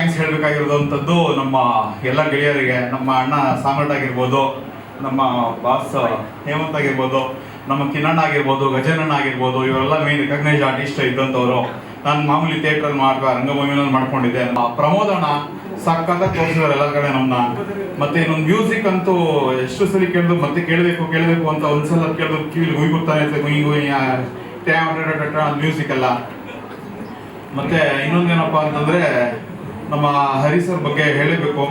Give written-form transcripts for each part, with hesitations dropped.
Thanks ಹೇಳಬೇಕಾಗಿರೋದಂಥದ್ದು ನಮ್ಮ ಎಲ್ಲ ಗೆಳೆಯರಿಗೆ, ನಮ್ಮ ಅಣ್ಣ ಸಾಮರ್ಟ್ ಆಗಿರ್ಬೋದು, ನಮ್ಮ ಬಾಸ್ ಹೇಮಂತ್ ಆಗಿರ್ಬೋದು, ನಮ್ಮ ಕಿರಣ್ ಆಗಿರ್ಬೋದು, ಗಜನಣ್ಣ ಆಗಿರ್ಬೋದು, ಇವರೆಲ್ಲ ಮೇನ್ ರಿಕಗ್ನೈಸ್ ಆರ್ಟಿಸ್ಟ್ ಇದ್ದಂಥವ್ರು. ನಾನು ಮಾಮೂಲಿ ಥಿಯೇಟ್ರಲ್ಲಿ ರಂಗಭೂಮಿನಲ್ಲಿ ಮಾಡ್ಕೊಂಡಿದ್ದೆ. ಪ್ರಮೋದಣ್ಣ ಸಕ್ಕತ್ತಾಗಿ ತೋರಿಸಿದಾರೆ ಎಲ್ಲ ಕಡೆ ನಮ್ಮನ್ನ. ಮತ್ತೆ ಇನ್ನೊಂದು ಮ್ಯೂಸಿಕ್ ಅಂತೂ ಎಷ್ಟು ಸಲ ಕೇಳಿದ್ರು ಮತ್ತೆ ಕೇಳಬೇಕು ಅಂತ ಒಂದ್ಸಲ ಕೇಳಿದ್ರು ಕಿವಿಲಿ ಗುಯ್ಗುತ್ತಾ ಇರ್ತದೆ, ಮ್ಯೂಸಿಕ್ ಎಲ್ಲ. ಮತ್ತೆ ಇನ್ನೊಂದೇನಪ್ಪ ಅಂತಂದ್ರೆ ನಮ್ಮ ಹರಿ ಸರ್ ಬಗ್ಗೆ ಹೇಳಬೇಕು.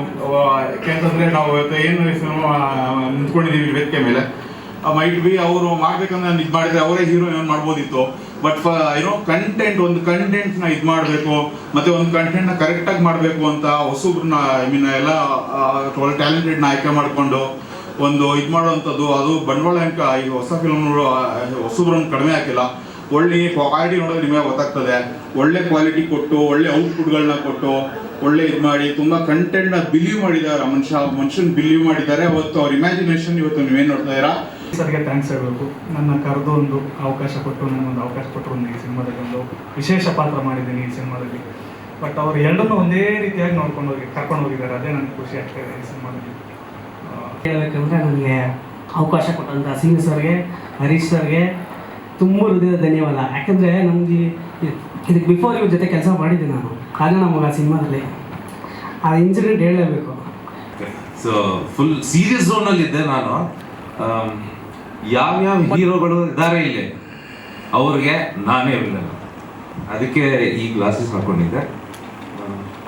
ಯಾಕೆಂತಂದ್ರೆ ನಾವು ಇವತ್ತು ಏನು ಸಿನಿಮಾ ನಿಂತ್ಕೊಂಡಿದ್ದೀವಿ ವೇದಿಕೆ ಮೇಲೆ, ಮೈಟ್ ಬಿ ಅವರು ಮಾಡ್ಬೇಕಂದ್ರೆ ನಾನು ಇದು ಮಾಡಿದ್ರೆ ಅವರೇ ಹೀರೋ ಏನು ಮಾಡ್ಬೋದಿತ್ತು. ಬಟ್ ಕಂಟೆಂಟ್, ಒಂದು ಕಂಟೆಂಟ್ನ ಇದು ಮಾಡಬೇಕು, ಮತ್ತೆ ಒಂದು ಕಂಟೆಂಟ್ನ ಕರೆಕ್ಟಾಗಿ ಮಾಡಬೇಕು ಅಂತ ಹೊಸಬ್ರನ್ನ ಎಲ್ಲ ಒಳ್ಳೆ ಟ್ಯಾಲೆಂಟೆಡ್ನ ಆಯ್ಕೆ ಮಾಡಿಕೊಂಡು ಒಂದು ಇದು ಮಾಡುವಂಥದ್ದು. ಅದು ಬಂಡವಾಳ ಈ ಹೊಸ ಫಿಲ್ಮ್ಗಳು ಹೊಸಬ್ರನ್ನ ಕಡಿಮೆ ಹಾಕಿಲ್ಲ. ಒಳ್ಳೆ ಕ್ವಾಲಿಟಿ ನೋಡೋದು ನಿಮಗೆ ಗೊತ್ತಾಗ್ತದೆ. ಒಳ್ಳೆ ಕ್ವಾಲಿಟಿ ಕೊಟ್ಟು, ಒಳ್ಳೆ ಔಟ್ಪುಟ್ಗಳನ್ನ ಕೊಟ್ಟು, ಒಳ್ಳೆ ಇದು ಮಾಡಿ ತುಂಬ ಕಂಟೆಂಟ್ನ ಬಿಲೀವ್ ಮಾಡಿದ್ದಾರೆ. ಮನುಷ್ಯನ ಬಿಲೀವ್ ಮಾಡಿದ್ದಾರೆ. ಅವತ್ತು ಅವ್ರ ಇಮ್ಯಾಜಿನೇಷನ್ ಇವತ್ತು ನೀವೇನು ನೋಡ್ತಾ ಇದ್ದೀರಾ. ಸರ್ಗೆ ಥ್ಯಾಂಕ್ಸ್ ಹೇಳಬೇಕು. ನನ್ನ ಕರೆದು ಒಂದು ಅವಕಾಶ ಕೊಟ್ಟು, ನನಗೊಂದು ಅವಕಾಶ ಕೊಟ್ಟರು. ಈ ಸಿನಿಮಾದಲ್ಲಿ ಒಂದು ವಿಶೇಷ ಪಾತ್ರ ಮಾಡಿದ್ದೀನಿ ಈ ಸಿನಿಮಾದಲ್ಲಿ. ಬಟ್ ಅವರು ಎರಡನ್ನೂ ಒಂದೇ ರೀತಿಯಾಗಿ ಕರ್ಕೊಂಡು ಹೋಗಿದ್ದಾರೆ. ಅದೇ ನನಗೆ ಖುಷಿ ಆಗ್ತಾ ಇದೆ ಈ ಸಿನಿಮಾದಲ್ಲಿ. ಹೇಳಬೇಕಂದ್ರೆ ನನಗೆ ಅವಕಾಶ ಕೊಟ್ಟಂಥ ಸಿಂಗ್ ಸರ್ಗೆ, ಹರೀಶ್ ಸರ್ಗೆ ತುಂಬ ಹೃದಯದ ಧನ್ಯವಾದ. ಯಾಕೆಂದರೆ ನಮಗೆ ಇದಕ್ಕೆ ಬಿಫೋರ್ ಇವ್ರ ಜೊತೆ ಕೆಲಸ ಮಾಡಿದ್ದೆ ನಾನು. ಕಾರಣ ನಮಗೆ ಆ ಸಿನಿಮಾದಲ್ಲಿ ಆ ಇನ್ಸಿಡೆಂಟ್ ಹೇಳಲೇಬೇಕು. ಸೊ ಫುಲ್ ಸೀರಿಯಸ್ ಝೋನಲ್ಲಿದ್ದೆ ನಾನು. ಯಾವ್ಯಾವ ಹೀರೋಗಳು ಇದ್ದಾರೆ ಇಲ್ಲಿ, ಅವ್ರಿಗೆ ನಾನೇ ಇರಲಿಲ್ಲ. ಅದಕ್ಕೆ ಈ ಗ್ಲಾಸಸ್ ಹಾಕೊಂಡಿದ್ದೆ.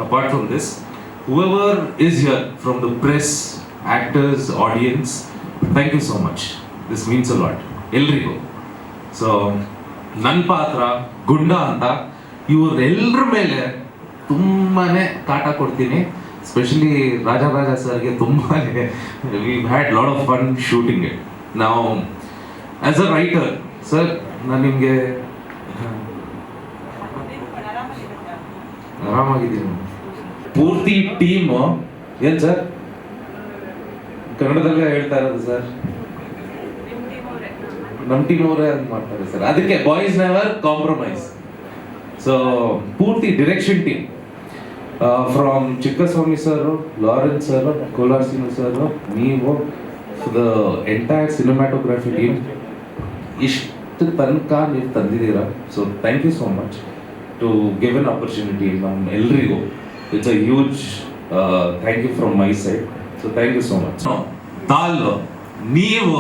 Apart from this, whoever is here from the press, actors, audience, thank you so much. This means a lot ಎಲ್ರಿಗೂ. ಸೊ ನನ್ನ ಪಾತ್ರ ಗುಂಡ ಅಂತ ಇವರೆಲ್ಲರ ಮೇಲೆ ತುಂಬಾ ಕಾಟ ಕೊಡ್ತೀನಿ. ಸ್ಪೆಷಲಿ ರಾಜ ಸರ್ಗೆ ತುಂಬಾ we had lot of fun shooting it. ನಾವು ಆ್ಯಸ್ ಅ ರೈಟರ್ ಸರ್, ನಾನು ನಿಮಗೆ ಆರಾಮಾಗಿದ್ದೀನಿ. ಪೂರ್ತಿ ಟೀಮು ಏನು ಸರ್ ಕನ್ನಡದಲ್ಲೇ ಹೇಳ್ತಾ ಇರೋದು ಸರ್, ನಮ್ಮ ಟೀಮ್ ಅವರೇ ಅಂತ ಮಾಡ್ತಾರೆ ಸರ್. ಅದಕ್ಕೆ ಬಾಯ್ಸ್ ನೆವರ್ ಕಾಂಪ್ರಮೈಸ್. ಸೊ ಪೂರ್ತಿ direction team from Chikkaswamy sir, Lawrence sir, Kolar Singh sir, ನೀವು, ದ ಎಂಟೈರ್ ಸಿನಿಮ್ಯಾಟೋಗ್ರಫಿ ಟೀಮ್, ಇಷ್ಟು ತನಕ ನೀವು ತಂದಿದ್ದೀರಾ. So thank you so much to give an opportunity ಎಲ್ರಿಗೂ. It's a huge thank you from my side. So thank you so much. ದಾಲ್, ನೀವು,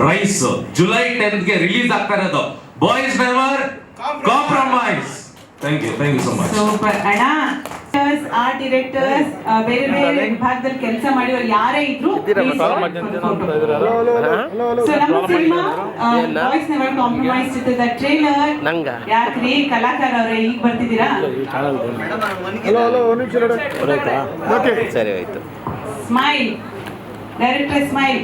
ರೈಸ್ July 10ಗೆ ರಿಲೀಸ್ ಆಗ್ತಾ ಇರೋದು. Boys never compromise. Thank you so much. Super ಅಣ್ಣ. Art directors, ಬೇರೆ ಬೇರೆ ವಿಭಾಗದಲ್ಲಿ ಕೆಲಸ ಮಾಡಿರೋರು ಯಾರೇ ಇದ್ರು, ಸೊ ನಮ್ಮ ಸಿನಿಮಾ ಬಾಯ್ಸ್ ನೆವರ್ ಕಾಂಪ್ರಮೈಸ್ ಇದ್ದ ಟ್ರೇಲರ್ ಯಾಕ್ರಿ ಕಲಾಕಾರ ಅವರೇ ಈಗ ಬರ್ತಿದ್ದೀರಾ? ಸರಿ ಆಯ್ತು. Smile, director smile.